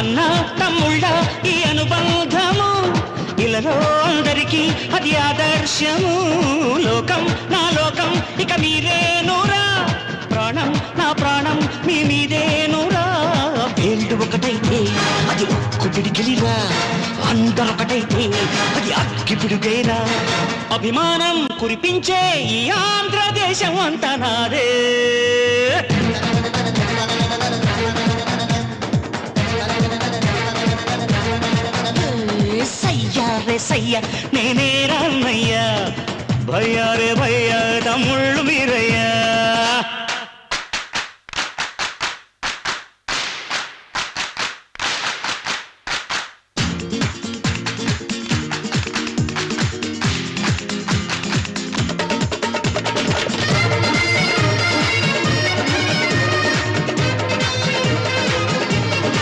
అన్న తమ్ముళ్ళ ఈ అనుబంధము ఇలలో అందరికీ అది ఆదర్శము. లోకం నా లోకం ఇక మీరేనురా, ప్రాణం నా ప్రాణం మీ మీదేనురా. వేళ్ళు ఒకటైతే అది ఒక్కు పిడికిలిరా, అందరొకటైతే అది అక్కి పిడుగేరా. అభిమానం కురిపించే ఈ ఆంధ్రదేశం అంతా నాదే. సయ్యా రే సయ్యా నేనే రాన్నయ్యా, భయ్యా రే భయ్యా తమ్ముళ్ళు మీరయ్యా.